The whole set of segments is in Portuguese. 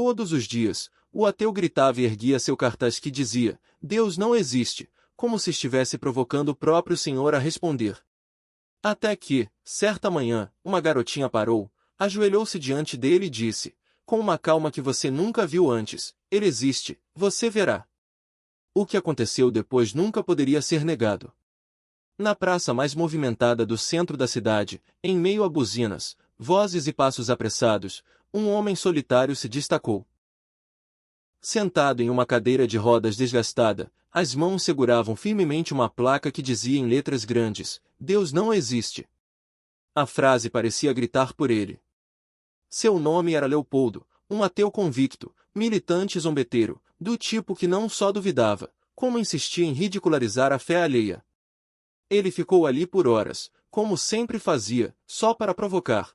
Todos os dias, o ateu gritava e erguia seu cartaz que dizia: Deus não existe, como se estivesse provocando o próprio Senhor a responder. Até que, certa manhã, uma garotinha parou, ajoelhou-se diante dele e disse, com uma calma que você nunca viu antes: Ele existe, você verá. O que aconteceu depois nunca poderia ser negado. Na praça mais movimentada do centro da cidade, em meio a buzinas, vozes e passos apressados, um homem solitário se destacou. Sentado em uma cadeira de rodas desgastada, as mãos seguravam firmemente uma placa que dizia em letras grandes: Deus não existe. A frase parecia gritar por ele. Seu nome era Leopoldo, um ateu convicto, militante e zombeteiro, do tipo que não só duvidava, como insistia em ridicularizar a fé alheia. Ele ficou ali por horas, como sempre fazia, só para provocar.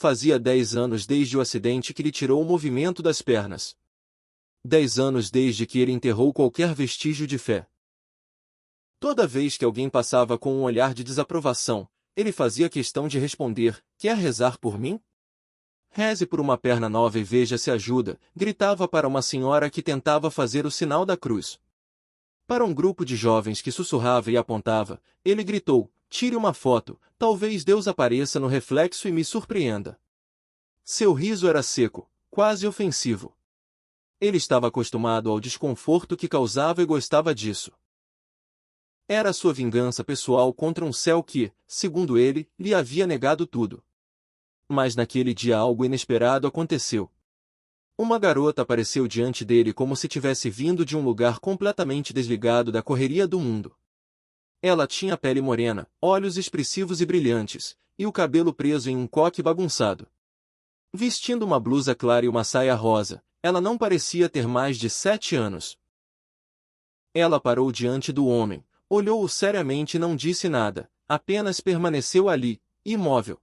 Fazia 10 anos desde o acidente que lhe tirou o movimento das pernas. 10 anos desde que ele enterrou qualquer vestígio de fé. Toda vez que alguém passava com um olhar de desaprovação, ele fazia questão de responder: Quer rezar por mim? Reze por uma perna nova e veja se ajuda, gritava para uma senhora que tentava fazer o sinal da cruz. Para um grupo de jovens que sussurrava e apontava, ele gritou: Tire uma foto, talvez Deus apareça no reflexo e me surpreenda. Seu riso era seco, quase ofensivo. Ele estava acostumado ao desconforto que causava e gostava disso. Era sua vingança pessoal contra um céu que, segundo ele, lhe havia negado tudo. Mas naquele dia algo inesperado aconteceu. Uma garota apareceu diante dele como se tivesse vindo de um lugar completamente desligado da correria do mundo. Ela tinha pele morena, olhos expressivos e brilhantes, e o cabelo preso em um coque bagunçado. Vestindo uma blusa clara e uma saia rosa, ela não parecia ter mais de 7 anos. Ela parou diante do homem, olhou-o seriamente e não disse nada, apenas permaneceu ali, imóvel.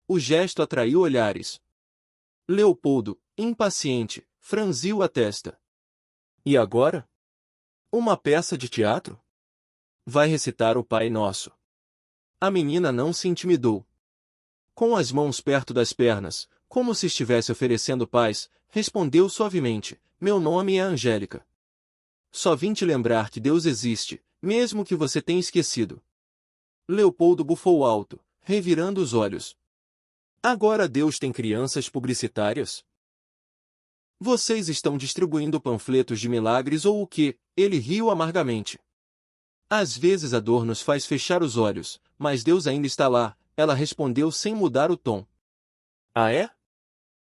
O gesto atraiu olhares. Leopoldo, impaciente, franziu a testa. E agora? Uma peça de teatro? Vai recitar o Pai Nosso. A menina não se intimidou. Com as mãos perto das pernas, como se estivesse oferecendo paz, respondeu suavemente: Meu nome é Angélica. Só vim te lembrar que Deus existe, mesmo que você tenha esquecido. Leopoldo bufou alto, revirando os olhos. Agora Deus tem crianças publicitárias? Vocês estão distribuindo panfletos de milagres ou o quê? Ele riu amargamente. Às vezes a dor nos faz fechar os olhos, mas Deus ainda está lá, ela respondeu sem mudar o tom. Ah é?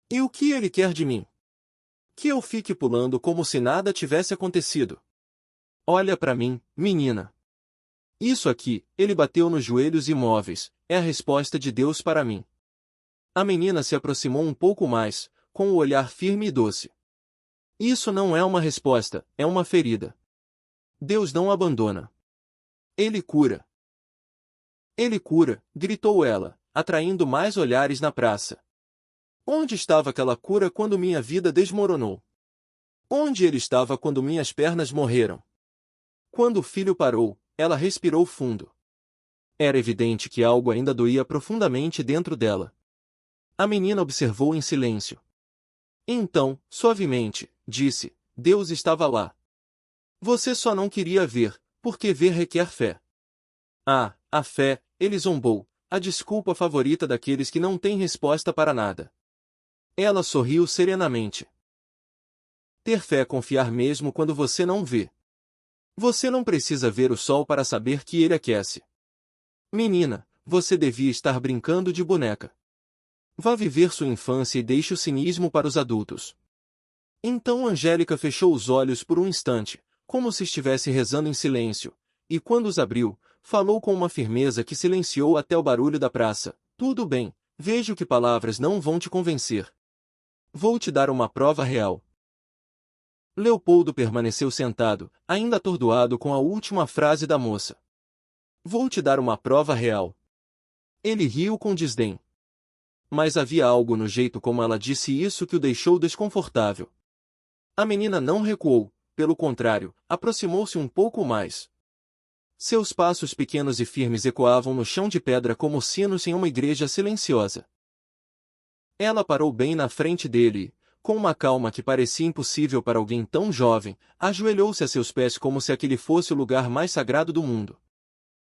E o que ele quer de mim? Que eu fique pulando como se nada tivesse acontecido. Olha para mim, menina. Isso aqui, ele bateu nos joelhos imóveis, é a resposta de Deus para mim. A menina se aproximou um pouco mais, com o olhar firme e doce. Isso não é uma resposta, é uma ferida. Deus não abandona. Ele cura. Ele cura, gritou ela, atraindo mais olhares na praça. Onde estava aquela cura quando minha vida desmoronou? Onde ele estava quando minhas pernas morreram? Quando o filho parou, ela respirou fundo. Era evidente que algo ainda doía profundamente dentro dela. A menina observou em silêncio. Então, suavemente, disse: Deus estava lá. Você só não queria ver, porque ver requer fé. Ah, a fé, ele zombou, a desculpa favorita daqueles que não têm resposta para nada. Ela sorriu serenamente. Ter fé é confiar mesmo quando você não vê. Você não precisa ver o sol para saber que ele aquece. Menina, você devia estar brincando de boneca. Vá viver sua infância e deixe o cinismo para os adultos. Então Angélica fechou os olhos por um instante, como se estivesse rezando em silêncio, e quando os abriu, falou com uma firmeza que silenciou até o barulho da praça. Tudo bem, vejo que palavras não vão te convencer. Vou te dar uma prova real. Leopoldo permaneceu sentado, ainda atordoado com a última frase da moça. Vou te dar uma prova real. Ele riu com desdém. Mas havia algo no jeito como ela disse isso que o deixou desconfortável. A menina não recuou, pelo contrário, aproximou-se um pouco mais. Seus passos pequenos e firmes ecoavam no chão de pedra como sinos em uma igreja silenciosa. Ela parou bem na frente dele, com uma calma que parecia impossível para alguém tão jovem, ajoelhou-se a seus pés como se aquele fosse o lugar mais sagrado do mundo.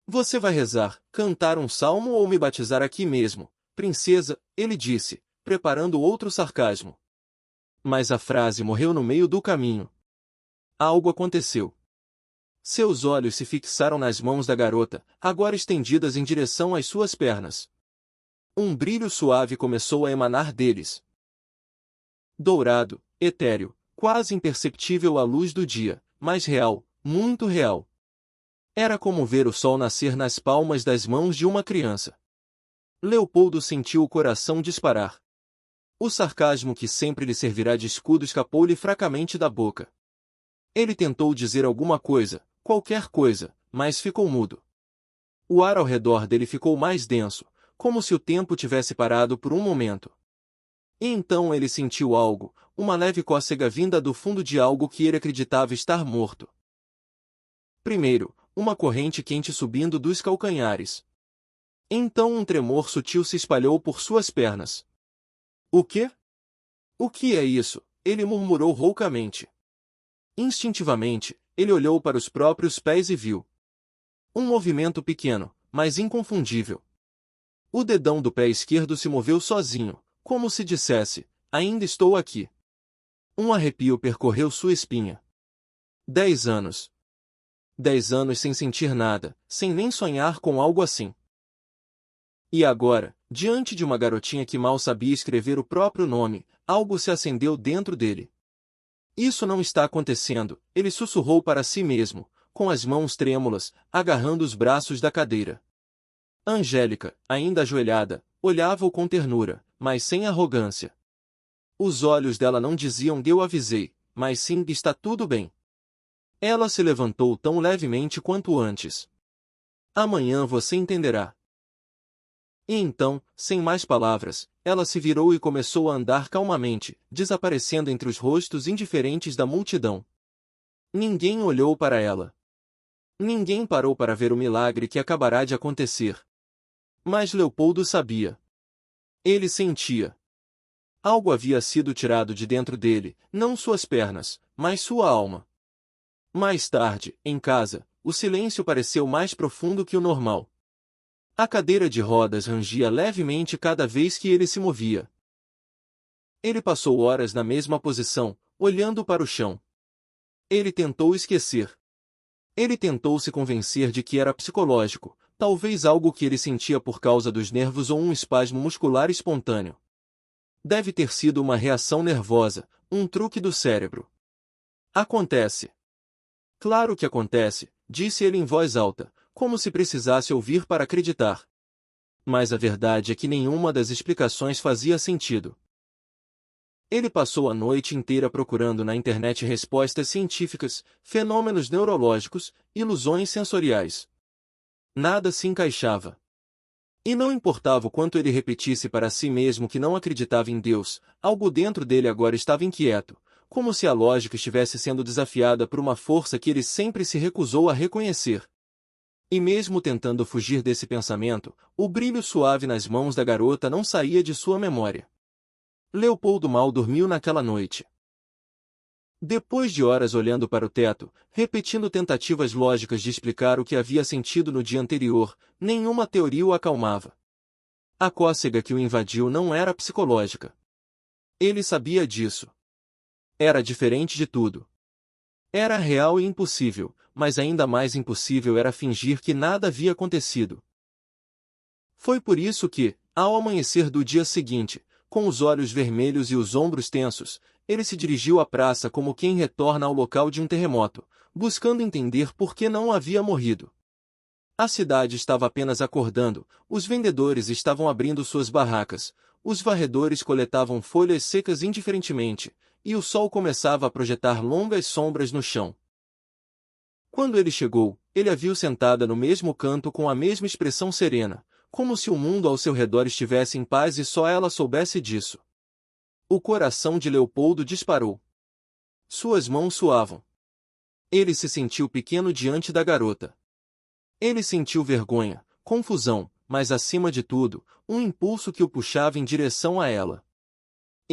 Você vai rezar, cantar um salmo ou me batizar aqui mesmo, princesa, ele disse, preparando outro sarcasmo. Mas a frase morreu no meio do caminho. Algo aconteceu. Seus olhos se fixaram nas mãos da garota, agora estendidas em direção às suas pernas. Um brilho suave começou a emanar deles. Dourado, etéreo, quase imperceptível à luz do dia, mas real, muito real. Era como ver o sol nascer nas palmas das mãos de uma criança. Leopoldo sentiu o coração disparar. O sarcasmo que sempre lhe servirá de escudo escapou-lhe fracamente da boca. Ele tentou dizer alguma coisa, qualquer coisa, mas ficou mudo. O ar ao redor dele ficou mais denso, como se o tempo tivesse parado por um momento. E então ele sentiu algo, uma leve cócega vinda do fundo de algo que ele acreditava estar morto. Primeiro, uma corrente quente subindo dos calcanhares. Então um tremor sutil se espalhou por suas pernas. O quê? O que é isso? Ele murmurou roucamente. Instintivamente, ele olhou para os próprios pés e viu um movimento pequeno, mas inconfundível. O dedão do pé esquerdo se moveu sozinho, como se dissesse, ainda estou aqui. Um arrepio percorreu sua espinha. 10 anos. 10 anos sem sentir nada, sem nem sonhar com algo assim. E agora, diante de uma garotinha que mal sabia escrever o próprio nome, algo se acendeu dentro dele. Isso não está acontecendo, ele sussurrou para si mesmo, com as mãos trêmulas, agarrando os braços da cadeira. Angélica, ainda ajoelhada, olhava-o com ternura, mas sem arrogância. Os olhos dela não diziam "eu avisei", mas sim "está tudo bem". Ela se levantou tão levemente quanto antes. "Amanhã você entenderá". E então, sem mais palavras, ela se virou e começou a andar calmamente, desaparecendo entre os rostos indiferentes da multidão. Ninguém olhou para ela. Ninguém parou para ver o milagre que acabará de acontecer. Mas Leopoldo sabia. Ele sentia. Algo havia sido tirado de dentro dele, não suas pernas, mas sua alma. Mais tarde, em casa, o silêncio pareceu mais profundo que o normal. A cadeira de rodas rangia levemente cada vez que ele se movia. Ele passou horas na mesma posição, olhando para o chão. Ele tentou esquecer. Ele tentou se convencer de que era psicológico, talvez algo que ele sentia por causa dos nervos ou um espasmo muscular espontâneo. Deve ter sido uma reação nervosa, um truque do cérebro. Acontece. Claro que acontece, disse ele em voz alta, como se precisasse ouvir para acreditar. Mas a verdade é que nenhuma das explicações fazia sentido. Ele passou a noite inteira procurando na internet respostas científicas, fenômenos neurológicos, ilusões sensoriais. Nada se encaixava. E não importava o quanto ele repetisse para si mesmo que não acreditava em Deus, algo dentro dele agora estava inquieto, como se a lógica estivesse sendo desafiada por uma força que ele sempre se recusou a reconhecer. E mesmo tentando fugir desse pensamento, o brilho suave nas mãos da garota não saía de sua memória. Leopoldo mal dormiu naquela noite. Depois de horas olhando para o teto, repetindo tentativas lógicas de explicar o que havia sentido no dia anterior, nenhuma teoria o acalmava. A cócega que o invadiu não era psicológica. Ele sabia disso. Era diferente de tudo. Era real e impossível, mas ainda mais impossível era fingir que nada havia acontecido. Foi por isso que, ao amanhecer do dia seguinte, com os olhos vermelhos e os ombros tensos, ele se dirigiu à praça como quem retorna ao local de um terremoto, buscando entender por que não havia morrido. A cidade estava apenas acordando, os vendedores estavam abrindo suas barracas, os varredores coletavam folhas secas indiferentemente, e o sol começava a projetar longas sombras no chão. Quando ele chegou, ele a viu sentada no mesmo canto com a mesma expressão serena, como se o mundo ao seu redor estivesse em paz e só ela soubesse disso. O coração de Leopoldo disparou. Suas mãos suavam. Ele se sentiu pequeno diante da garota. Ele sentiu vergonha, confusão, mas acima de tudo, um impulso que o puxava em direção a ela.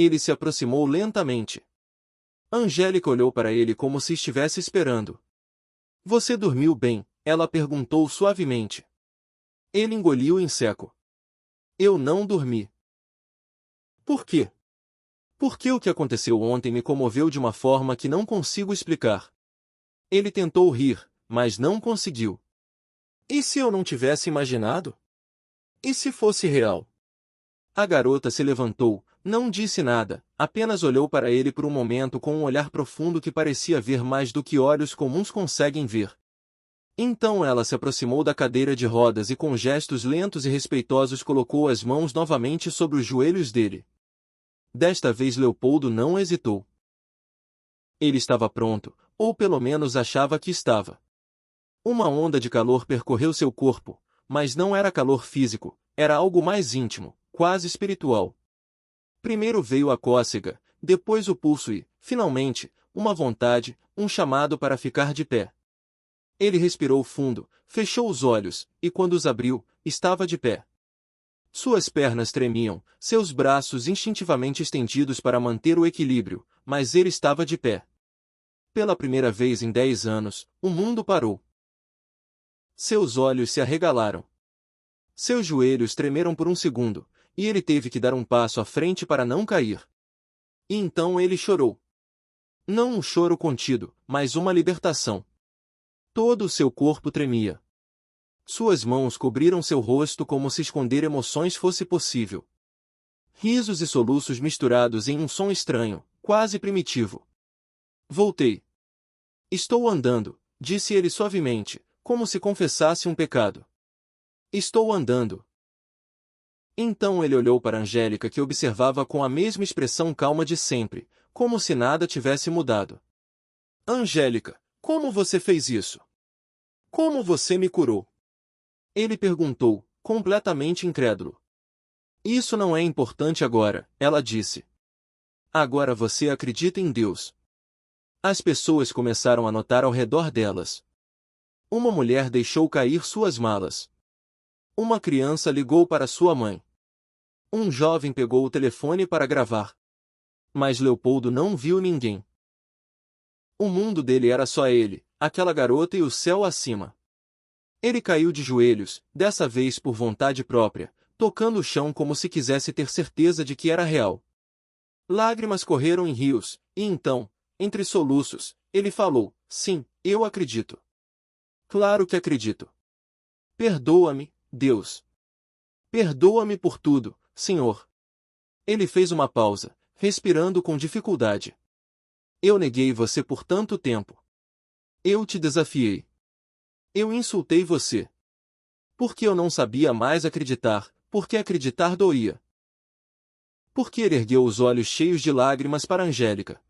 Ele se aproximou lentamente. Angélica olhou para ele como se estivesse esperando. Você dormiu bem? Ela perguntou suavemente. Ele engoliu em seco. Eu não dormi. Por quê? Porque o que aconteceu ontem me comoveu de uma forma que não consigo explicar. Ele tentou rir, mas não conseguiu. E se eu não tivesse imaginado? E se fosse real? A garota se levantou, não disse nada, apenas olhou para ele por um momento com um olhar profundo que parecia ver mais do que olhos comuns conseguem ver. Então ela se aproximou da cadeira de rodas e com gestos lentos e respeitosos colocou as mãos novamente sobre os joelhos dele. Desta vez Leopoldo não hesitou. Ele estava pronto, ou pelo menos achava que estava. Uma onda de calor percorreu seu corpo, mas não era calor físico, era algo mais íntimo, quase espiritual. Primeiro veio a cócega, depois o pulso e, finalmente, uma vontade, um chamado para ficar de pé. Ele respirou fundo, fechou os olhos, e quando os abriu, estava de pé. Suas pernas tremiam, seus braços instintivamente estendidos para manter o equilíbrio, mas ele estava de pé. Pela primeira vez em 10 anos, o mundo parou. Seus olhos se arregalaram. Seus joelhos tremeram por um segundo, e ele teve que dar um passo à frente para não cair. E então ele chorou. Não um choro contido, mas uma libertação. Todo o seu corpo tremia. Suas mãos cobriram seu rosto como se esconder emoções fosse possível. Risos e soluços misturados em um som estranho, quase primitivo. Voltei. Estou andando, disse ele suavemente, como se confessasse um pecado. Estou andando. Então ele olhou para Angélica que observava com a mesma expressão calma de sempre, como se nada tivesse mudado. Angélica, como você fez isso? Como você me curou? Ele perguntou, completamente incrédulo. Isso não é importante agora, ela disse. Agora você acredita em Deus. As pessoas começaram a notar ao redor delas. Uma mulher deixou cair suas malas. Uma criança ligou para sua mãe. Um jovem pegou o telefone para gravar. Mas Leopoldo não viu ninguém. O mundo dele era só ele, aquela garota e o céu acima. Ele caiu de joelhos, dessa vez por vontade própria, tocando o chão como se quisesse ter certeza de que era real. Lágrimas correram em rios, e então, entre soluços, ele falou, sim, eu acredito. Claro que acredito. Perdoa-me, Deus. Perdoa-me por tudo, Senhor. Ele fez uma pausa, respirando com dificuldade. Eu neguei você por tanto tempo. Eu te desafiei. Eu insultei você. Porque eu não sabia mais acreditar, porque acreditar doía. Porque ele ergueu os olhos cheios de lágrimas para Angélica.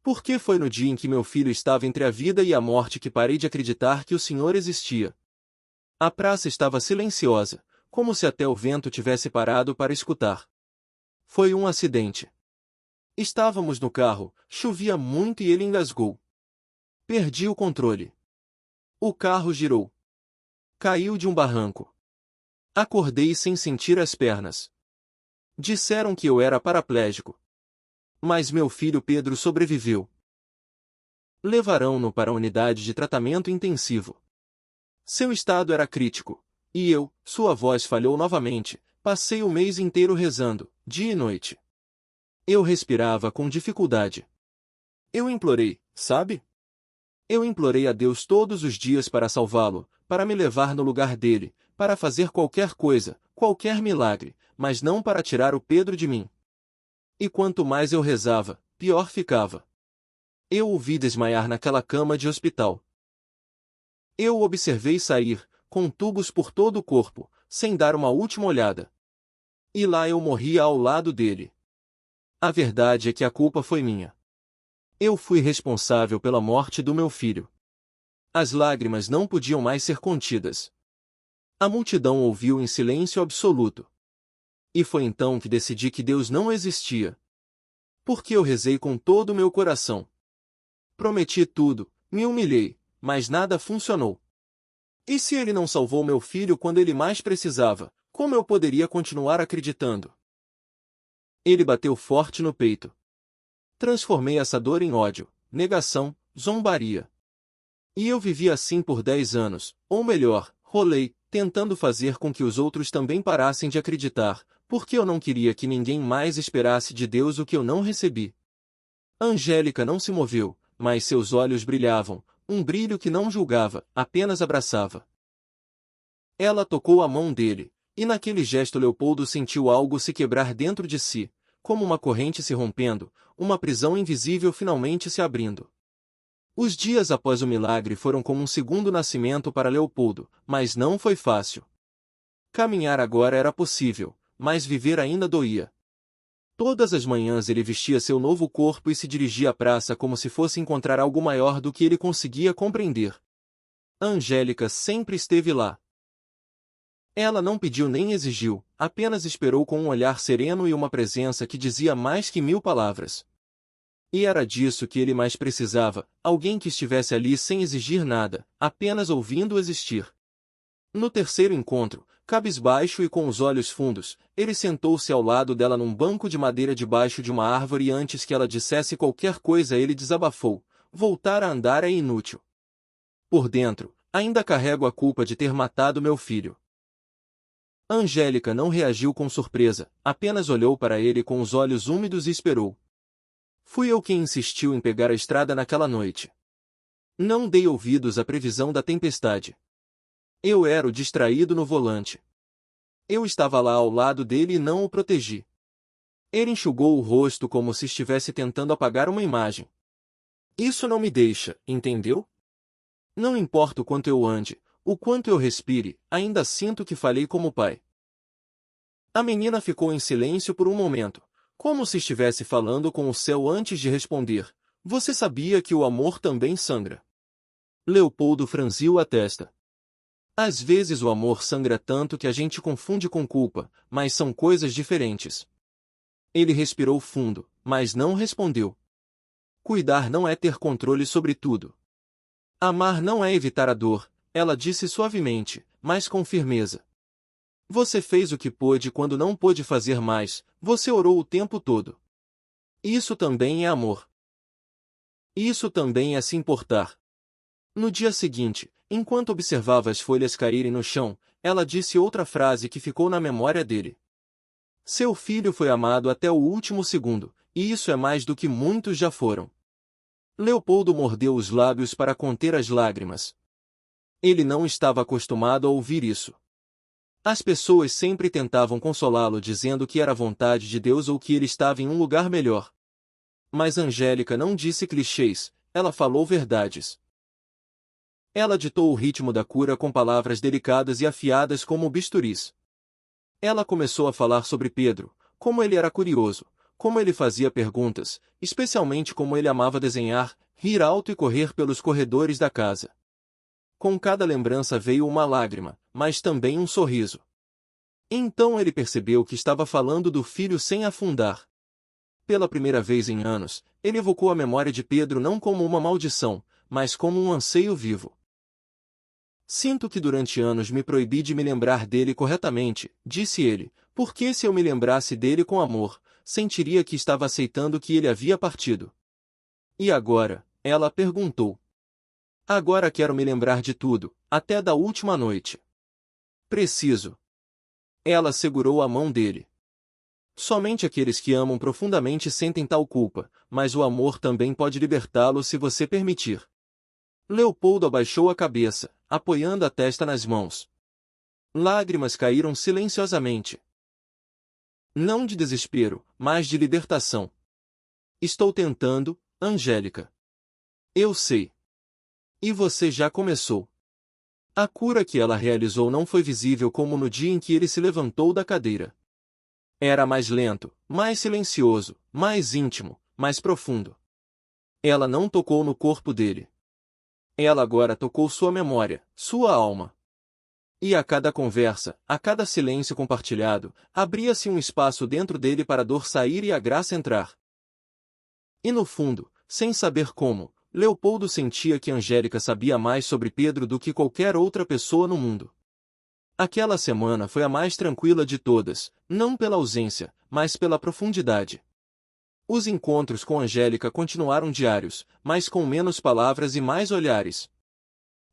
Porque foi no dia em que meu filho estava entre a vida e a morte que parei de acreditar que o Senhor existia. A praça estava silenciosa, como se até o vento tivesse parado para escutar. Foi um acidente. Estávamos no carro, chovia muito e ele engasgou. Perdi o controle. O carro girou. Caiu de um barranco. Acordei sem sentir as pernas. Disseram que eu era paraplégico. Mas meu filho Pedro sobreviveu. Levarão-no para a unidade de tratamento intensivo. Seu estado era crítico. E eu, sua voz falhou novamente, passei o mês inteiro rezando, dia e noite. Eu respirava com dificuldade. Eu implorei, sabe? Eu implorei a Deus todos os dias para salvá-lo, para me levar no lugar dele, para fazer qualquer coisa, qualquer milagre, mas não para tirar o Pedro de mim. E quanto mais eu rezava, pior ficava. Eu o vi desmaiar naquela cama de hospital. Eu o observei sair, com tubos por todo o corpo, sem dar uma última olhada. E lá eu morria ao lado dele. A verdade é que a culpa foi minha. Eu fui responsável pela morte do meu filho. As lágrimas não podiam mais ser contidas. A multidão ouviu em silêncio absoluto. E foi então que decidi que Deus não existia. Porque eu rezei com todo o meu coração. Prometi tudo, me humilhei, mas nada funcionou. E se ele não salvou meu filho quando ele mais precisava, como eu poderia continuar acreditando? Ele bateu forte no peito. Transformei essa dor em ódio, negação, zombaria. E eu vivi assim por 10 anos, ou melhor, rolei, tentando fazer com que os outros também parassem de acreditar, porque eu não queria que ninguém mais esperasse de Deus o que eu não recebi. Angélica não se moveu, mas seus olhos brilhavam, um brilho que não julgava, apenas abraçava. Ela tocou a mão dele, e naquele gesto Leopoldo sentiu algo se quebrar dentro de si, como uma corrente se rompendo, uma prisão invisível finalmente se abrindo. Os dias após o milagre foram como um segundo nascimento para Leopoldo, mas não foi fácil. Caminhar agora era possível, mas viver ainda doía. Todas as manhãs ele vestia seu novo corpo e se dirigia à praça como se fosse encontrar algo maior do que ele conseguia compreender. Angélica sempre esteve lá. Ela não pediu nem exigiu, apenas esperou com um olhar sereno e uma presença que dizia mais que 1000 palavras. E era disso que ele mais precisava, alguém que estivesse ali sem exigir nada, apenas ouvindo existir. No terceiro encontro, cabisbaixo e com os olhos fundos, ele sentou-se ao lado dela num banco de madeira debaixo de uma árvore e antes que ela dissesse qualquer coisa ele desabafou: voltar a andar é inútil. Por dentro, ainda carrego a culpa de ter matado meu filho. Angélica não reagiu com surpresa, apenas olhou para ele com os olhos úmidos e esperou. Fui eu quem insistiu em pegar a estrada naquela noite. Não dei ouvidos à previsão da tempestade. Eu era o distraído no volante. Eu estava lá ao lado dele e não o protegi. Ele enxugou o rosto como se estivesse tentando apagar uma imagem. Isso não me deixa, entendeu? Não importa o quanto eu ande, o quanto eu respire, ainda sinto que falhei como pai. A menina ficou em silêncio por um momento, como se estivesse falando com o céu antes de responder. Você sabia que o amor também sangra? Leopoldo franziu a testa. Às vezes o amor sangra tanto que a gente confunde com culpa, mas são coisas diferentes. Ele respirou fundo, mas não respondeu. Cuidar não é ter controle sobre tudo. Amar não é evitar a dor, ela disse suavemente, mas com firmeza. Você fez o que pôde quando não pôde fazer mais, você orou o tempo todo. Isso também é amor. Isso também é se importar. No dia seguinte, enquanto observava as folhas caírem no chão, ela disse outra frase que ficou na memória dele. Seu filho foi amado até o último segundo, e isso é mais do que muitos já foram. Leopoldo mordeu os lábios para conter as lágrimas. Ele não estava acostumado a ouvir isso. As pessoas sempre tentavam consolá-lo dizendo que era vontade de Deus ou que ele estava em um lugar melhor. Mas Angélica não disse clichês, ela falou verdades. Ela ditou o ritmo da cura com palavras delicadas e afiadas como bisturis. Ela começou a falar sobre Pedro, como ele era curioso, como ele fazia perguntas, especialmente como ele amava desenhar, rir alto e correr pelos corredores da casa. Com cada lembrança veio uma lágrima, mas também um sorriso. Então ele percebeu que estava falando do filho sem afundar. Pela primeira vez em anos, ele evocou a memória de Pedro não como uma maldição, mas como um anseio vivo. Sinto que durante anos me proibi de me lembrar dele corretamente, disse ele, porque se eu me lembrasse dele com amor, sentiria que estava aceitando que ele havia partido. E agora? Ela perguntou. Agora quero me lembrar de tudo, até da última noite. Preciso. Ela segurou a mão dele. Somente aqueles que amam profundamente sentem tal culpa, mas o amor também pode libertá-lo se você permitir. Leopoldo abaixou a cabeça, apoiando a testa nas mãos. Lágrimas caíram silenciosamente. Não de desespero, mas de libertação. Estou tentando, Angélica. Eu sei. E você já começou. A cura que ela realizou não foi visível como no dia em que ele se levantou da cadeira. Era mais lento, mais silencioso, mais íntimo, mais profundo. Ela não tocou no corpo dele. Ela agora tocou sua memória, sua alma. E a cada conversa, a cada silêncio compartilhado, abria-se um espaço dentro dele para a dor sair e a graça entrar. E no fundo, sem saber como, Leopoldo sentia que Angélica sabia mais sobre Pedro do que qualquer outra pessoa no mundo. Aquela semana foi a mais tranquila de todas, não pela ausência, mas pela profundidade. Os encontros com Angélica continuaram diários, mas com menos palavras e mais olhares.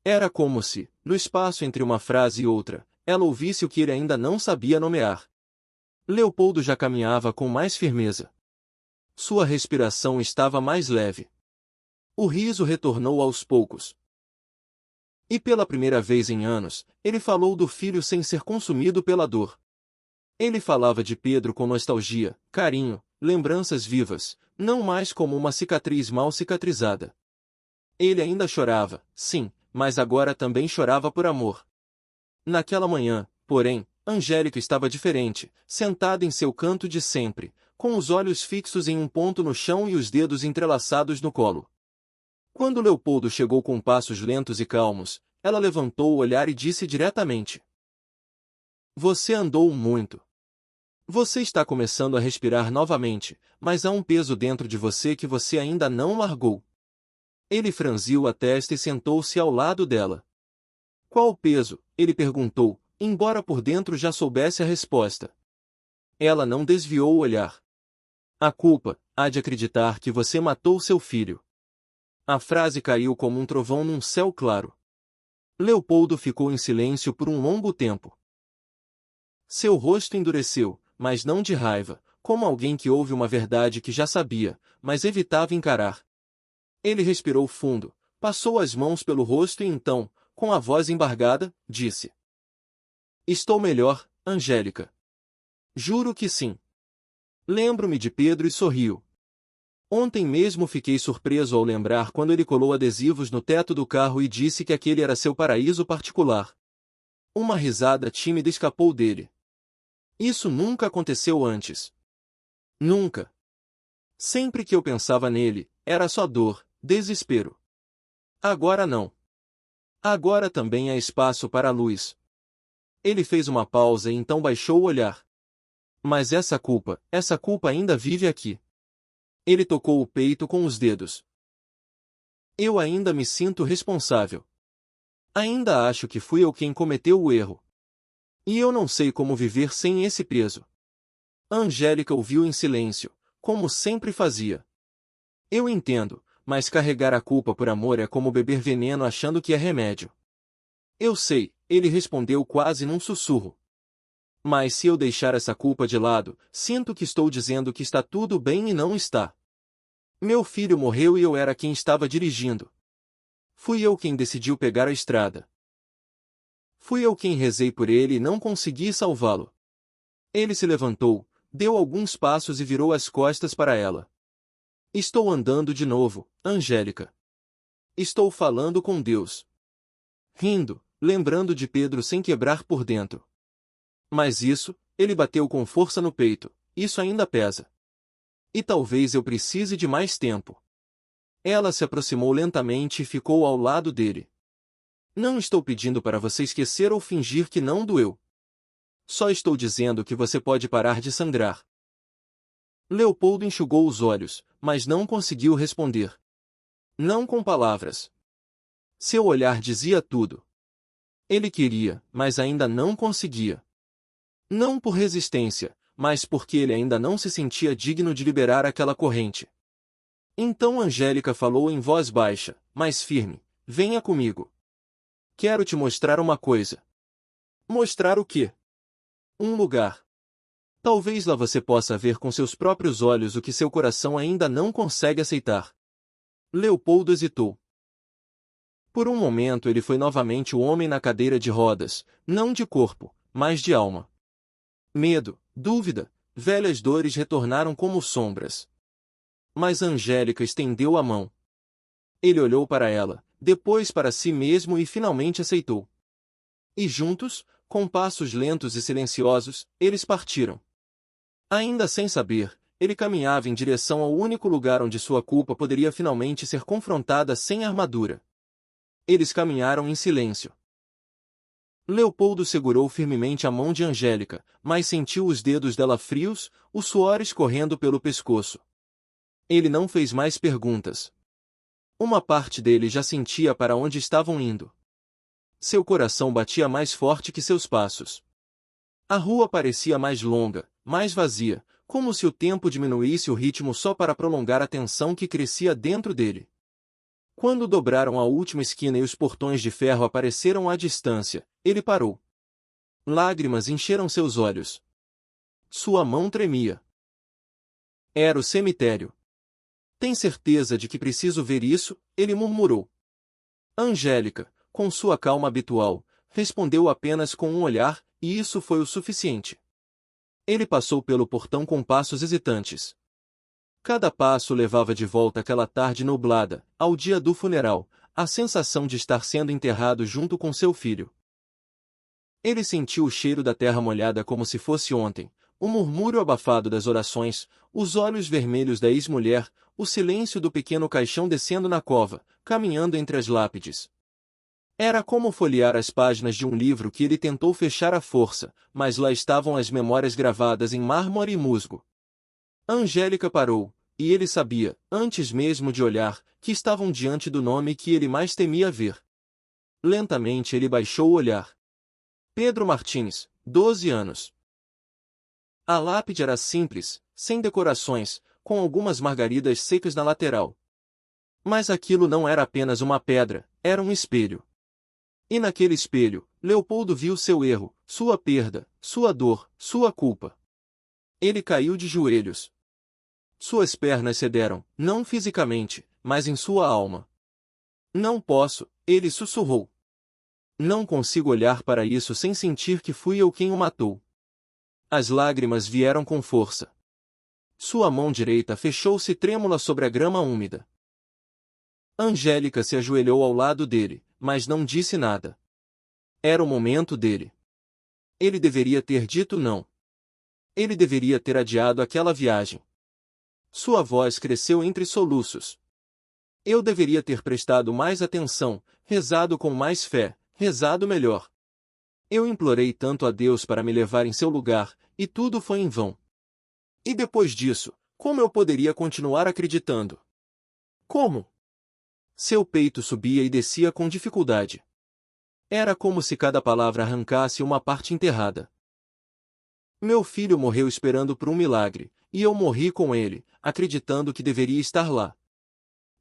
Era como se, no espaço entre uma frase e outra, ela ouvisse o que ele ainda não sabia nomear. Leopoldo já caminhava com mais firmeza. Sua respiração estava mais leve. O riso retornou aos poucos. E pela primeira vez em anos, ele falou do filho sem ser consumido pela dor. Ele falava de Pedro com nostalgia, carinho, lembranças vivas, não mais como uma cicatriz mal cicatrizada. Ele ainda chorava, sim, mas agora também chorava por amor. Naquela manhã, porém, Angélica estava diferente, sentada em seu canto de sempre, com os olhos fixos em um ponto no chão e os dedos entrelaçados no colo. Quando Leopoldo chegou com passos lentos e calmos, ela levantou o olhar e disse diretamente: Você andou muito. Você está começando a respirar novamente, mas há um peso dentro de você que você ainda não largou. Ele franziu a testa e sentou-se ao lado dela. Qual o peso? Ele perguntou, embora por dentro já soubesse a resposta. Ela não desviou o olhar. A culpa, há de acreditar que você matou seu filho. A frase caiu como um trovão num céu claro. Leopoldo ficou em silêncio por um longo tempo. Seu rosto endureceu, mas não de raiva, como alguém que ouve uma verdade que já sabia, mas evitava encarar. Ele respirou fundo, passou as mãos pelo rosto e então, com a voz embargada, disse: Estou melhor, Angélica. Juro que sim. Lembro-me de Pedro e sorriu. Ontem mesmo fiquei surpreso ao lembrar quando ele colou adesivos no teto do carro e disse que aquele era seu paraíso particular. Uma risada tímida escapou dele. Isso nunca aconteceu antes. Nunca. Sempre que eu pensava nele, era só dor, desespero. Agora não. Agora também há espaço para a luz. Ele fez uma pausa e então baixou o olhar. Mas essa culpa ainda vive aqui. Ele tocou o peito com os dedos. Eu ainda me sinto responsável. Ainda acho que fui eu quem cometeu o erro. E eu não sei como viver sem esse peso. Angélica ouviu em silêncio, como sempre fazia. Eu entendo, mas carregar a culpa por amor é como beber veneno achando que é remédio. Eu sei, ele respondeu quase num sussurro. Mas se eu deixar essa culpa de lado, sinto que estou dizendo que está tudo bem e não está. Meu filho morreu e eu era quem estava dirigindo. Fui eu quem decidiu pegar a estrada. Fui eu quem rezei por ele e não consegui salvá-lo. Ele se levantou, deu alguns passos e virou as costas para ela. Estou andando de novo, Angélica. Estou falando com Deus. Rindo, lembrando de Pedro sem quebrar por dentro. Mas isso, ele bateu com força no peito, isso ainda pesa. E talvez eu precise de mais tempo. Ela se aproximou lentamente e ficou ao lado dele. Não estou pedindo para você esquecer ou fingir que não doeu. Só estou dizendo que você pode parar de sangrar. Leopoldo enxugou os olhos, mas não conseguiu responder. Não com palavras. Seu olhar dizia tudo. Ele queria, mas ainda não conseguia. Não por resistência, mas porque ele ainda não se sentia digno de liberar aquela corrente. Então Angélica falou em voz baixa, mas firme: Venha comigo. Quero te mostrar uma coisa. Mostrar o quê? Um lugar. Talvez lá você possa ver com seus próprios olhos o que seu coração ainda não consegue aceitar. Leopoldo hesitou. Por um momento ele foi novamente o homem na cadeira de rodas, não de corpo, mas de alma. Medo, dúvida, velhas dores retornaram como sombras. Mas Angélica estendeu a mão. Ele olhou para ela, depois para si mesmo e finalmente aceitou. E juntos, com passos lentos e silenciosos, eles partiram. Ainda sem saber, ele caminhava em direção ao único lugar onde sua culpa poderia finalmente ser confrontada sem armadura. Eles caminharam em silêncio. Leopoldo segurou firmemente a mão de Angélica, mas sentiu os dedos dela frios, o suor escorrendo pelo pescoço. Ele não fez mais perguntas. Uma parte dele já sentia para onde estavam indo. Seu coração batia mais forte que seus passos. A rua parecia mais longa, mais vazia, como se o tempo diminuísse o ritmo só para prolongar a tensão que crescia dentro dele. Quando dobraram a última esquina e os portões de ferro apareceram à distância, ele parou. Lágrimas encheram seus olhos. Sua mão tremia. Era o cemitério. Tem certeza de que preciso ver isso? Ele murmurou. Angélica, com sua calma habitual, respondeu apenas com um olhar, e isso foi o suficiente. Ele passou pelo portão com passos hesitantes. Cada passo levava de volta àquela tarde nublada, ao dia do funeral, a sensação de estar sendo enterrado junto com seu filho. Ele sentiu o cheiro da terra molhada como se fosse ontem, o murmúrio abafado das orações, os olhos vermelhos da ex-mulher, o silêncio do pequeno caixão descendo na cova, caminhando entre as lápides. Era como folhear as páginas de um livro que ele tentou fechar à força, mas lá estavam as memórias gravadas em mármore e musgo. Angélica parou, e ele sabia, antes mesmo de olhar, que estavam diante do nome que ele mais temia ver. Lentamente ele baixou o olhar. Pedro Martins, 12 anos. A lápide era simples, sem decorações, com algumas margaridas secas na lateral. Mas aquilo não era apenas uma pedra, era um espelho. E naquele espelho, Leopoldo viu seu erro, sua perda, sua dor, sua culpa. Ele caiu de joelhos. Suas pernas cederam, não fisicamente, mas em sua alma. Não posso, ele sussurrou. Não consigo olhar para isso sem sentir que fui eu quem o matou. As lágrimas vieram com força. Sua mão direita fechou-se trêmula sobre a grama úmida. Angélica se ajoelhou ao lado dele, mas não disse nada. Era o momento dele. Ele deveria ter dito não. Ele deveria ter adiado aquela viagem. Sua voz cresceu entre soluços. Eu deveria ter prestado mais atenção, rezado com mais fé, rezado melhor. Eu implorei tanto a Deus para me levar em seu lugar, e tudo foi em vão. E depois disso, como eu poderia continuar acreditando? Como? Seu peito subia e descia com dificuldade. Era como se cada palavra arrancasse uma parte enterrada. Meu filho morreu esperando por um milagre, e eu morri com ele, acreditando que deveria estar lá.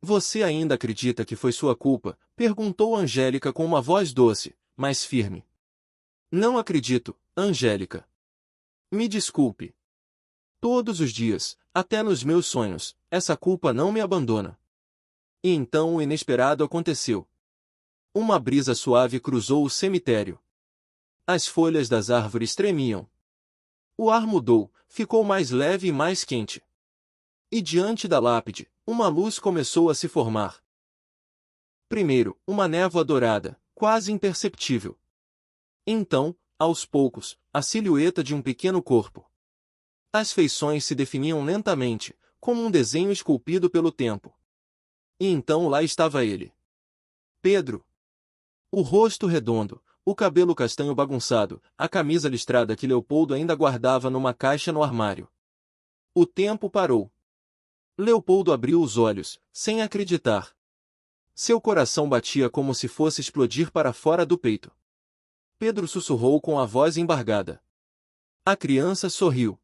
Você ainda acredita que foi sua culpa? Perguntou Angélica com uma voz doce, mas firme. Não acredito, Angélica. Me desculpe. Todos os dias, até nos meus sonhos, essa culpa não me abandona. E então o inesperado aconteceu. Uma brisa suave cruzou o cemitério. As folhas das árvores tremiam. O ar mudou, ficou mais leve e mais quente. E diante da lápide, uma luz começou a se formar. Primeiro, uma névoa dourada, quase imperceptível. Então, aos poucos, a silhueta de um pequeno corpo. As feições se definiam lentamente, como um desenho esculpido pelo tempo. E então lá estava ele. Pedro. O rosto redondo, o cabelo castanho bagunçado, a camisa listrada que Leopoldo ainda guardava numa caixa no armário. O tempo parou. Leopoldo abriu os olhos, sem acreditar. Seu coração batia como se fosse explodir para fora do peito. Pedro sussurrou com a voz embargada. A criança sorriu.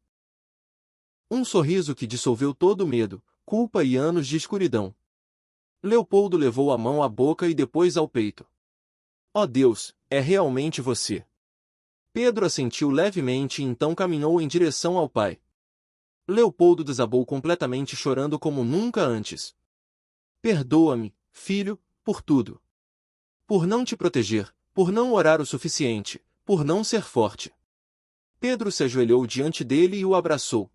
Um sorriso que dissolveu todo o medo, culpa e anos de escuridão. Leopoldo levou a mão à boca e depois ao peito. Ó Deus, é realmente você. Pedro assentiu levemente e então caminhou em direção ao pai. Leopoldo desabou completamente chorando como nunca antes. Perdoa-me, filho, por tudo. Por não te proteger, por não orar o suficiente, por não ser forte. Pedro se ajoelhou diante dele e o abraçou.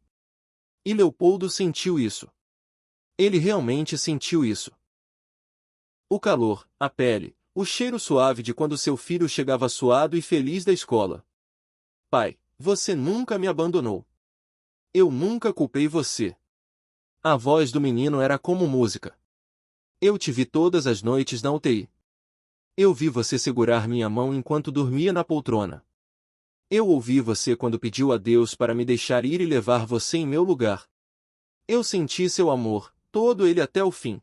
E Leopoldo sentiu isso. Ele realmente sentiu isso. O calor, a pele, o cheiro suave de quando seu filho chegava suado e feliz da escola. Pai, você nunca me abandonou. Eu nunca culpei você. A voz do menino era como música. Eu te vi todas as noites na UTI. Eu vi você segurar minha mão enquanto dormia na poltrona. Eu ouvi você quando pediu a Deus para me deixar ir e levar você em meu lugar. Eu senti seu amor, todo ele até o fim.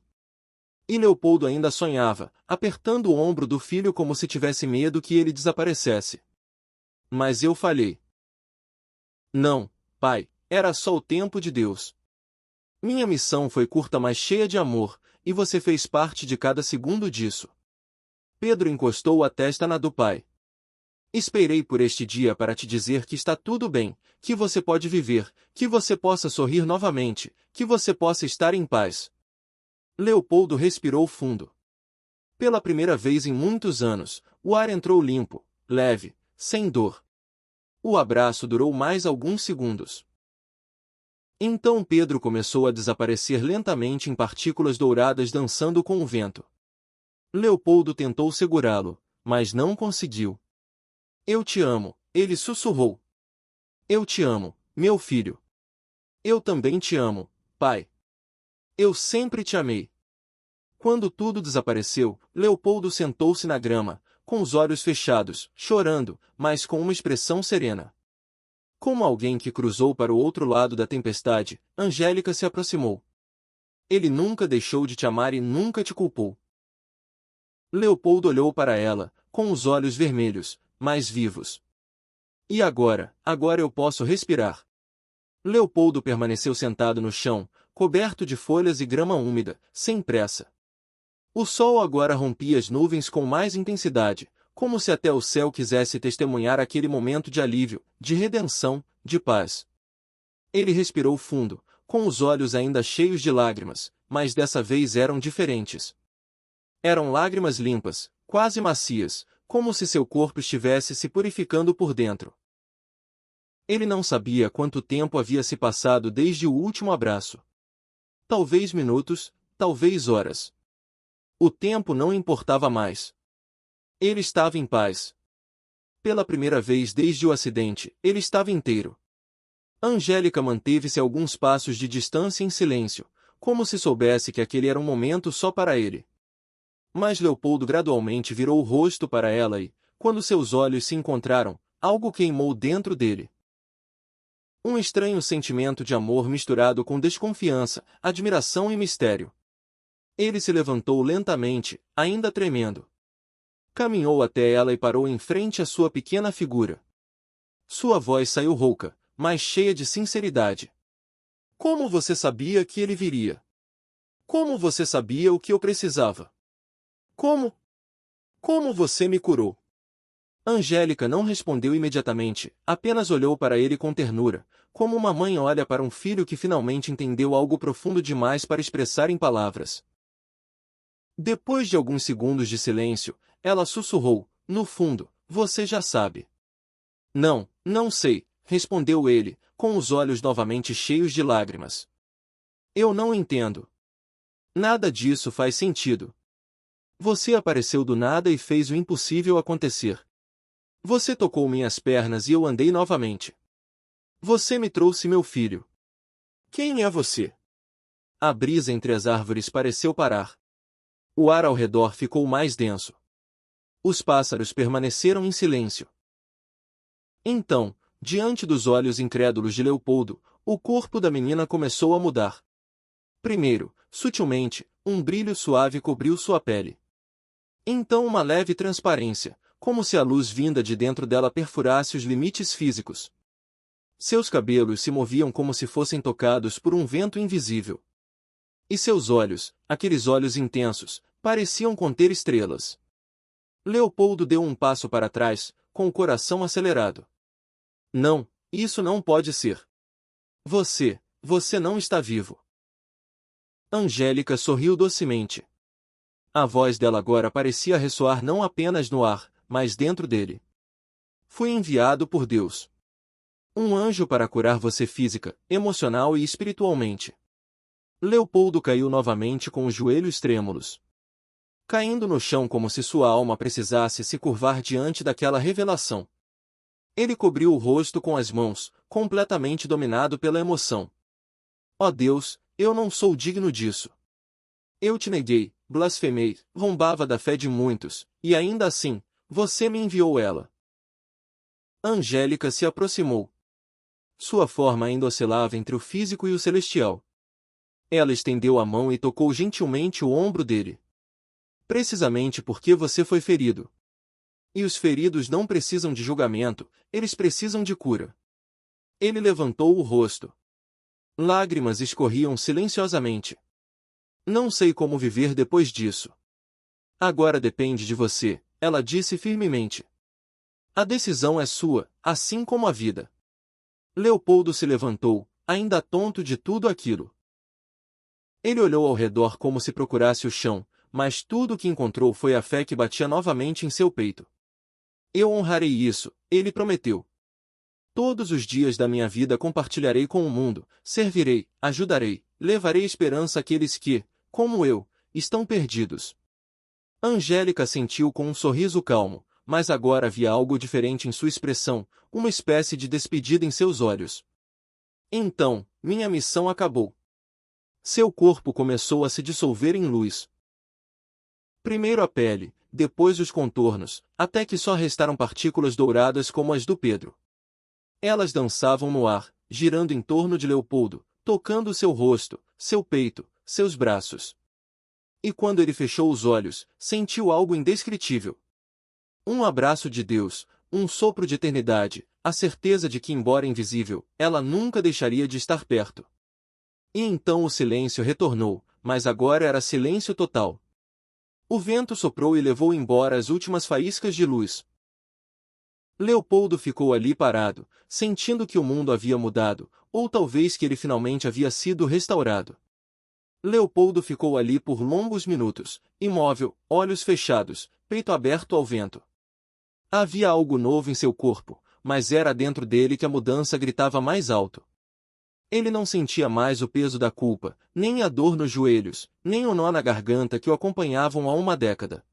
E Leopoldo ainda sonhava, apertando o ombro do filho como se tivesse medo que ele desaparecesse. Mas eu falhei. Não, pai, era só o tempo de Deus. Minha missão foi curta, mas cheia de amor, e você fez parte de cada segundo disso. Pedro encostou a testa na do pai. Esperei por este dia para te dizer que está tudo bem, que você pode viver, que você possa sorrir novamente, que você possa estar em paz. Leopoldo respirou fundo. Pela primeira vez em muitos anos, o ar entrou limpo, leve, sem dor. O abraço durou mais alguns segundos. Então Pedro começou a desaparecer lentamente em partículas douradas dançando com o vento. Leopoldo tentou segurá-lo, mas não conseguiu. Eu te amo, ele sussurrou. Eu te amo, meu filho. Eu também te amo, pai. Eu sempre te amei. Quando tudo desapareceu, Leopoldo sentou-se na grama, com os olhos fechados, chorando, mas com uma expressão serena. Como alguém que cruzou para o outro lado da tempestade, Angélica se aproximou. Ele nunca deixou de te amar e nunca te culpou. Leopoldo olhou para ela, com os olhos vermelhos, mais vivos. E agora eu posso respirar. Leopoldo permaneceu sentado no chão, coberto de folhas e grama úmida, sem pressa. O sol agora rompia as nuvens com mais intensidade, como se até o céu quisesse testemunhar aquele momento de alívio, de redenção, de paz. Ele respirou fundo, com os olhos ainda cheios de lágrimas, mas dessa vez eram diferentes. Eram lágrimas limpas, quase macias, como se seu corpo estivesse se purificando por dentro. Ele não sabia quanto tempo havia se passado desde o último abraço. Talvez minutos, talvez horas. O tempo não importava mais. Ele estava em paz. Pela primeira vez desde o acidente, ele estava inteiro. Angélica manteve-se a alguns passos de distância em silêncio, como se soubesse que aquele era um momento só para ele. Mas Leopoldo gradualmente virou o rosto para ela e, quando seus olhos se encontraram, algo queimou dentro dele. Um estranho sentimento de amor misturado com desconfiança, admiração e mistério. Ele se levantou lentamente, ainda tremendo. Caminhou até ela e parou em frente à sua pequena figura. Sua voz saiu rouca, mas cheia de sinceridade. Como você sabia que ele viria? Como você sabia o que eu precisava? Como? Como você me curou? Angélica não respondeu imediatamente, apenas olhou para ele com ternura, como uma mãe olha para um filho que finalmente entendeu algo profundo demais para expressar em palavras. Depois de alguns segundos de silêncio, ela sussurrou, no fundo, você já sabe. Não, não sei, respondeu ele, com os olhos novamente cheios de lágrimas. Eu não entendo. Nada disso faz sentido. Você apareceu do nada e fez o impossível acontecer. Você tocou minhas pernas e eu andei novamente. Você me trouxe meu filho. Quem é você? A brisa entre as árvores pareceu parar. O ar ao redor ficou mais denso. Os pássaros permaneceram em silêncio. Então, diante dos olhos incrédulos de Leopoldo, o corpo da menina começou a mudar. Primeiro, sutilmente, um brilho suave cobriu sua pele. Então uma leve transparência, como se a luz vinda de dentro dela perfurasse os limites físicos. Seus cabelos se moviam como se fossem tocados por um vento invisível. E seus olhos, aqueles olhos intensos, pareciam conter estrelas. Leopoldo deu um passo para trás, com o coração acelerado. Não, isso não pode ser. Você não está vivo. Angélica sorriu docemente. A voz dela agora parecia ressoar não apenas no ar, mas dentro dele. Fui enviado por Deus. Um anjo para curar você física, emocional e espiritualmente. Leopoldo caiu novamente com os joelhos trêmulos. Caindo no chão como se sua alma precisasse se curvar diante daquela revelação. Ele cobriu o rosto com as mãos, completamente dominado pela emoção. Ó Deus, eu não sou digno disso. Eu te neguei, blasfemei, roubava da fé de muitos, e ainda assim, você me enviou ela. Angélica se aproximou. Sua forma ainda oscilava entre o físico e o celestial. Ela estendeu a mão e tocou gentilmente o ombro dele. Precisamente porque você foi ferido. E os feridos não precisam de julgamento, eles precisam de cura. Ele levantou o rosto. Lágrimas escorriam silenciosamente. Não sei como viver depois disso. Agora depende de você, ela disse firmemente. A decisão é sua, assim como a vida. Leopoldo se levantou, ainda tonto de tudo aquilo. Ele olhou ao redor como se procurasse o chão, mas tudo o que encontrou foi a fé que batia novamente em seu peito. Eu honrarei isso, ele prometeu. Todos os dias da minha vida compartilharei com o mundo, servirei, ajudarei, levarei esperança àqueles que, como eu, estão perdidos. Angélica sentiu com um sorriso calmo, mas agora havia algo diferente em sua expressão, uma espécie de despedida em seus olhos. Então, minha missão acabou. Seu corpo começou a se dissolver em luz. Primeiro a pele, depois os contornos, até que só restaram partículas douradas como as do Pedro. Elas dançavam no ar, girando em torno de Leopoldo, tocando seu rosto, seu peito, seus braços. E quando ele fechou os olhos, sentiu algo indescritível. Um abraço de Deus, um sopro de eternidade, a certeza de que, embora invisível, ela nunca deixaria de estar perto. E então o silêncio retornou, mas agora era silêncio total. O vento soprou e levou embora as últimas faíscas de luz. Leopoldo ficou ali parado, sentindo que o mundo havia mudado, ou talvez que ele finalmente havia sido restaurado. Leopoldo ficou ali por longos minutos, imóvel, olhos fechados, peito aberto ao vento. Havia algo novo em seu corpo, mas era dentro dele que a mudança gritava mais alto. Ele não sentia mais o peso da culpa, nem a dor nos joelhos, nem o nó na garganta que o acompanhavam há uma década.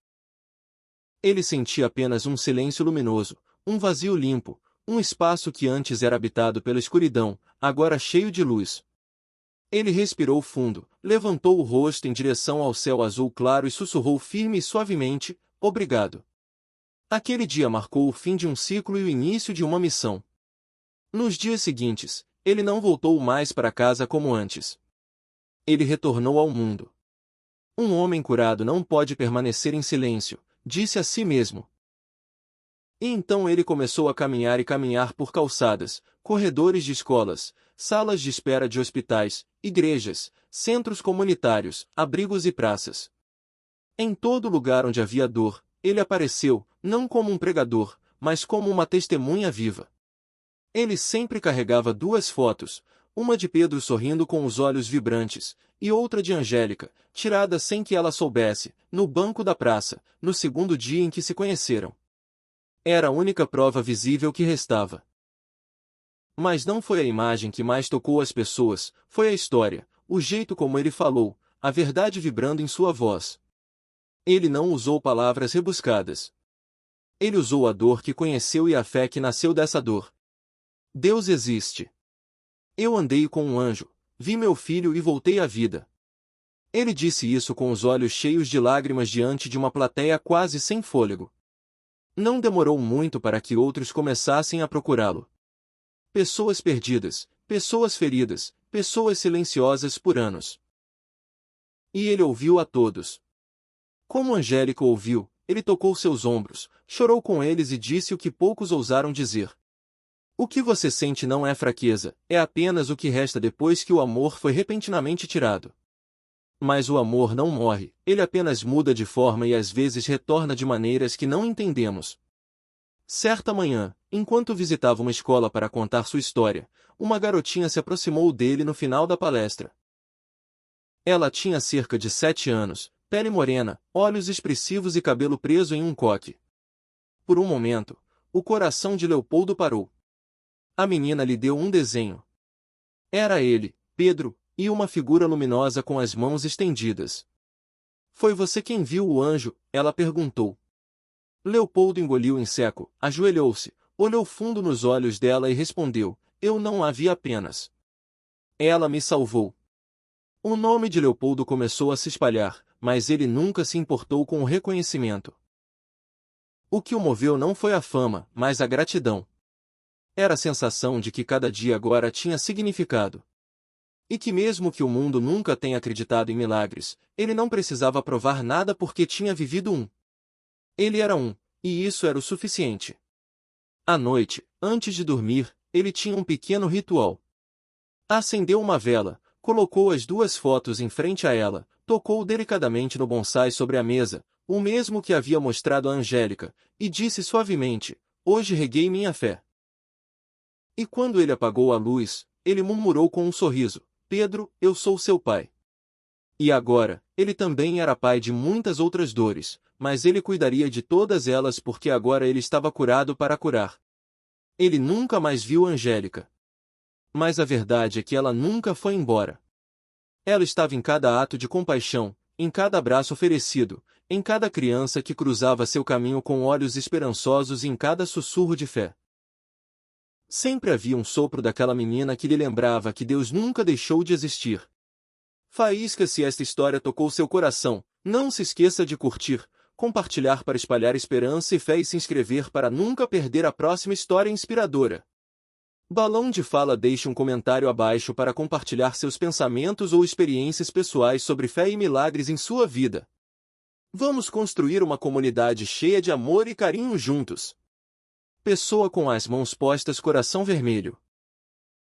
Ele sentia apenas um silêncio luminoso, um vazio limpo, um espaço que antes era habitado pela escuridão, agora cheio de luz. Ele respirou fundo, levantou o rosto em direção ao céu azul claro e sussurrou firme e suavemente, obrigado. Aquele dia marcou o fim de um ciclo e o início de uma missão. Nos dias seguintes, ele não voltou mais para casa como antes. Ele retornou ao mundo. Um homem curado não pode permanecer em silêncio, disse a si mesmo. E então ele começou a caminhar e caminhar por calçadas, corredores de escolas, salas de espera de hospitais, igrejas, centros comunitários, abrigos e praças. Em todo lugar onde havia dor, ele apareceu, não como um pregador, mas como uma testemunha viva. Ele sempre carregava duas fotos, uma de Pedro sorrindo com os olhos vibrantes, e outra de Angélica, tirada sem que ela soubesse, no banco da praça, no segundo dia em que se conheceram. Era a única prova visível que restava. Mas não foi a imagem que mais tocou as pessoas, foi a história, o jeito como ele falou, a verdade vibrando em sua voz. Ele não usou palavras rebuscadas. Ele usou a dor que conheceu e a fé que nasceu dessa dor. Deus existe. Eu andei com um anjo, vi meu filho e voltei à vida. Ele disse isso com os olhos cheios de lágrimas diante de uma plateia quase sem fôlego. Não demorou muito para que outros começassem a procurá-lo. Pessoas perdidas, pessoas feridas, pessoas silenciosas por anos. E ele ouviu a todos. Como Angélica ouviu, ele tocou seus ombros, chorou com eles e disse o que poucos ousaram dizer. O que você sente não é fraqueza, é apenas o que resta depois que o amor foi repentinamente tirado. Mas o amor não morre, ele apenas muda de forma e às vezes retorna de maneiras que não entendemos. Certa manhã, enquanto visitava uma escola para contar sua história, uma garotinha se aproximou dele no final da palestra. Ela tinha cerca de 7 anos, pele morena, olhos expressivos e cabelo preso em um coque. Por um momento, o coração de Leopoldo parou. A menina lhe deu um desenho. Era ele, Pedro, e uma figura luminosa com as mãos estendidas. Foi você quem viu o anjo? Ela perguntou. Leopoldo engoliu em seco, ajoelhou-se, olhou fundo nos olhos dela e respondeu, eu não a vi apenas. Ela me salvou. O nome de Leopoldo começou a se espalhar, mas ele nunca se importou com o reconhecimento. O que o moveu não foi a fama, mas a gratidão. Era a sensação de que cada dia agora tinha significado. E que mesmo que o mundo nunca tenha acreditado em milagres, ele não precisava provar nada porque tinha vivido um. Ele era um, e isso era o suficiente. À noite, antes de dormir, ele tinha um pequeno ritual. Acendeu uma vela, colocou as duas fotos em frente a ela, tocou delicadamente no bonsai sobre a mesa, o mesmo que havia mostrado a Angélica, e disse suavemente: "Hoje reguei minha fé." E quando ele apagou a luz, ele murmurou com um sorriso: "Pedro, eu sou seu pai." E agora, ele também era pai de muitas outras dores, mas ele cuidaria de todas elas porque agora ele estava curado para curar. Ele nunca mais viu Angélica. Mas a verdade é que ela nunca foi embora. Ela estava em cada ato de compaixão, em cada abraço oferecido, em cada criança que cruzava seu caminho com olhos esperançosos e em cada sussurro de fé. Sempre havia um sopro daquela menina que lhe lembrava que Deus nunca deixou de existir. Faísca, se esta história tocou seu coração, não se esqueça de curtir, compartilhar para espalhar esperança e fé e se inscrever para nunca perder a próxima história inspiradora. Balão de Fala. Deixe um comentário abaixo para compartilhar seus pensamentos ou experiências pessoais sobre fé e milagres em sua vida. Vamos construir uma comunidade cheia de amor e carinho juntos. Pessoa com as mãos postas, coração vermelho.